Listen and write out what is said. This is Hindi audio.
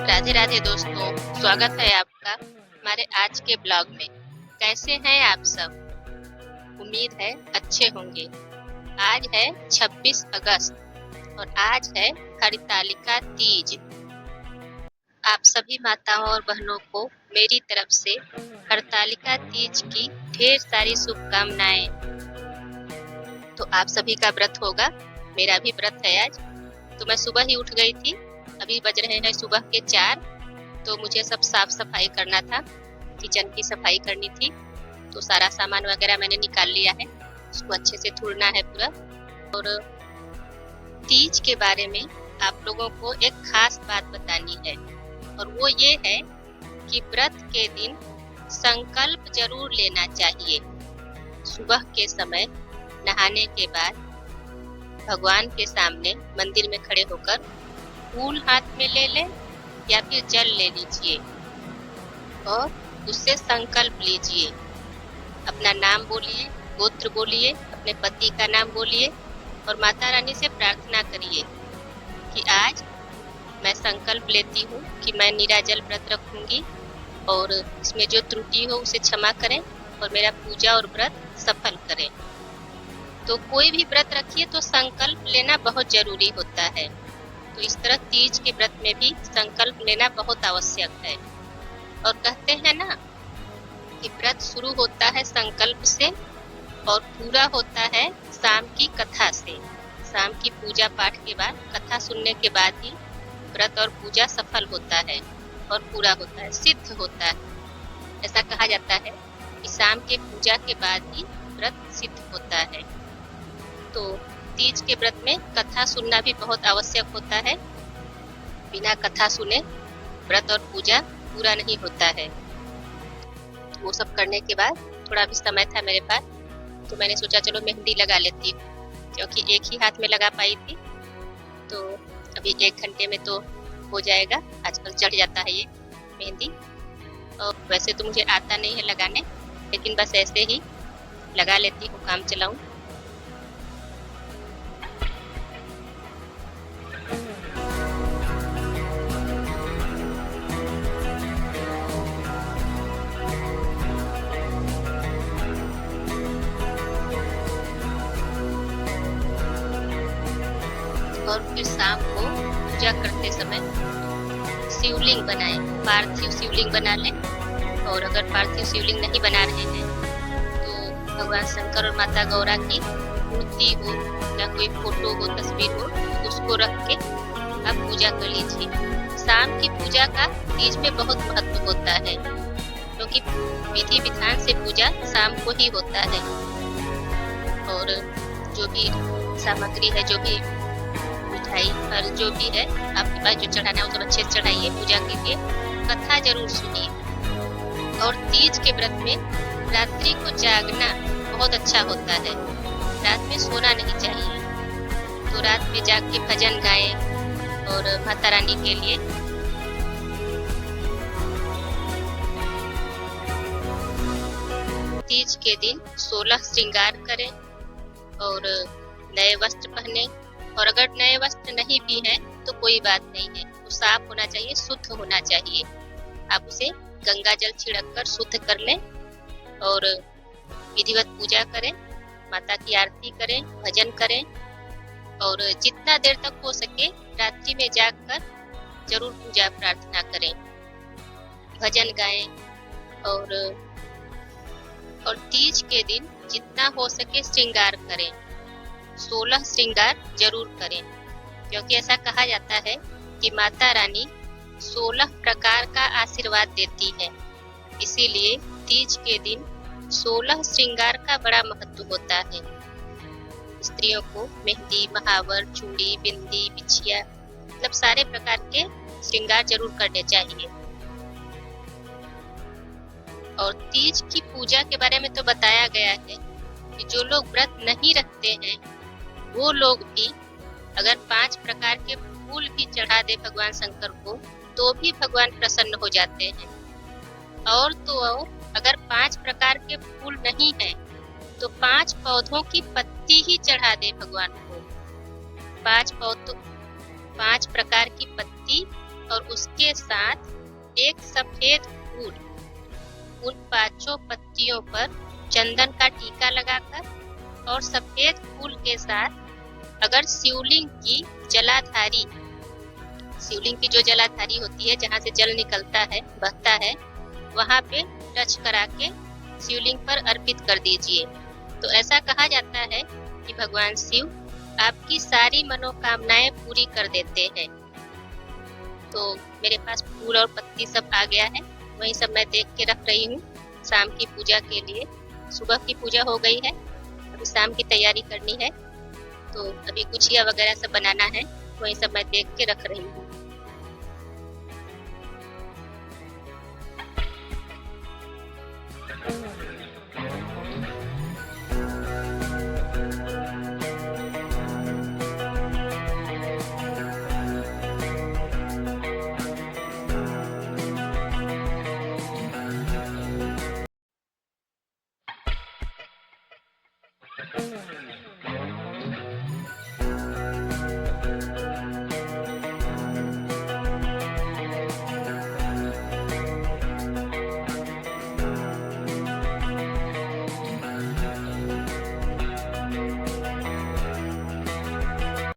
राधे राधे दोस्तों, स्वागत है आपका हमारे आज के ब्लॉग में। कैसे हैं आप सब? उम्मीद है अच्छे होंगे। आज है 26 अगस्त और आज है हरितालिका तीज। आप सभी माताओं और बहनों को मेरी तरफ से हरितालिका तीज की ढेर सारी शुभकामनाएं। तो आप सभी का व्रत होगा, मेरा भी व्रत है आज। तो मैं सुबह ही उठ गई थी, अभी बज रहे हैं सुबह के 4। तो मुझे सब साफ सफाई करना था, किचन की सफाई करनी थी। तो सारा सामान वगैरह मैंने निकाल लिया है, उसको अच्छे से धुलना है पूरा। और तीज के बारे में आप लोगों को एक खास बात बतानी है, और वो ये है कि व्रत के दिन संकल्प जरूर लेना चाहिए। सुबह के समय नहाने के बाद भगवान के सामने मंदिर में खड़े होकर फूल हाथ में ले लें या फिर जल ले लीजिए और उससे संकल्प लीजिए। अपना नाम बोलिए, गोत्र बोलिए, अपने पति का नाम बोलिए और माता रानी से प्रार्थना करिए कि आज मैं संकल्प लेती हूँ कि मैं निराजल व्रत रखूंगी और इसमें जो त्रुटि हो उसे क्षमा करें और मेरा पूजा और व्रत सफल करें। तो कोई भी व्रत रखिए तो संकल्प लेना बहुत जरूरी होता है। तो इस तरह तीज के व्रत में भी संकल्प लेना बहुत आवश्यक है। और कहते हैं ना कि व्रत शुरू होता है संकल्प से और पूरा होता है शाम की कथा से। शाम की पूजा पाठ के बाद, कथा सुनने के बाद ही व्रत और पूजा सफल होता है और पूरा होता है, सिद्ध होता है। ऐसा कहा जाता है कि शाम के पूजा के बाद ही व्रत सिद्ध होता है। तो तीज के व्रत में कथा सुनना भी बहुत आवश्यक होता है। बिना कथा सुने व्रत और पूजा पूरा नहीं होता है। वो सब करने के बाद थोड़ा भी समय था मेरे पास, तो मैंने सोचा चलो मेहंदी लगा लेती हूँ, क्योंकि एक ही हाथ में लगा पाई थी। तो अभी 1 घंटे में तो हो जाएगा। आजकल चढ़ जाता है ये मेहंदी। और वैसे तो मुझे आता नहीं है लगाने, लेकिन बस ऐसे ही लगा लेती हूँ, काम चलाऊँ। और फिर शाम को पूजा करते समय शिवलिंग बनाएं, पार्थिव शिवलिंग बना लें। और अगर पार्थिव शिवलिंग नहीं बना रहे हैं तो भगवान शंकर और माता गौरा की मूर्ति हो या कोई फोटो हो, तस्वीर हो, तो उसको रख के आप पूजा कर लीजिए। शाम की पूजा का तीज में बहुत महत्व होता है, क्योंकि विधि विधान से पूजा शाम को ही होता है। और जो भी सामग्री है, जो भी मिठाई और जो भी है आपके पास जो चढ़ाना है वो सब अच्छे से चढ़ाइए, पूजा कीजिए, कथा जरूर सुनिए। और तीज के व्रत में रात्रि को जागना बहुत अच्छा होता है। रात में सोना नहीं चाहिए, तो रात में जाग के भजन गाएं और माता रानी के लिए तीज के दिन 16 श्रृंगार करें और नए वस्त्र पहने। और अगर नए वस्त्र नहीं भी हैं तो कोई बात नहीं है, वो साफ होना चाहिए, शुद्ध होना चाहिए। आप उसे गंगा जल छिड़क कर शुद्ध कर लें और विधिवत पूजा करें, माता की आरती करें, भजन करें। और जितना देर तक हो सके रात्रि में जागकर जरूर पूजा प्रार्थना करें, भजन गाएं। और तीज के दिन जितना हो सके श्रृंगार करें, 16 श्रृंगार जरूर करें, क्योंकि ऐसा कहा जाता है कि माता रानी 16 प्रकार का आशीर्वाद देती है। इसीलिए तीज के दिन 16 श्रृंगार का बड़ा महत्व होता है। स्त्रियों को मेहंदी, महावर, चूड़ी, बिंदी, बिछिया, मतलब सारे प्रकार के श्रृंगार जरूर करने चाहिए। और तीज की पूजा के बारे में तो बताया गया है कि जो लोग व्रत नहीं रखते हैं वो लोग भी अगर 5 प्रकार के फूल भी चढ़ा दे भगवान शंकर को तो भी भगवान प्रसन्न हो जाते हैं। और तो और अगर 5 प्रकार के फूल नहीं है तो 5 पौधों की पत्ती ही चढ़ा दे भगवान को। 5 प्रकार की पत्ती और उसके साथ एक सफेद फूल। उन 5 पत्तियों पर चंदन का टीका लगाकर और सफेद फूल के साथ अगर शिवलिंग की जो जलाधारी होती है, जहाँ से जल निकलता है, बहता है, वहाँ पे टच करा के शिवलिंग पर अर्पित कर दीजिए। तो ऐसा कहा जाता है कि भगवान शिव आपकी सारी मनोकामनाएं पूरी कर देते हैं। तो मेरे पास फूल और पत्ती सब आ गया है, वही सब मैं देख के रख रही हूँ शाम की पूजा के लिए। सुबह की पूजा हो गई है, अभी शाम की तैयारी करनी है। तो अभी गुजिया वगैरह सब बनाना है, वही सब मैं देख के रख रही हूँ।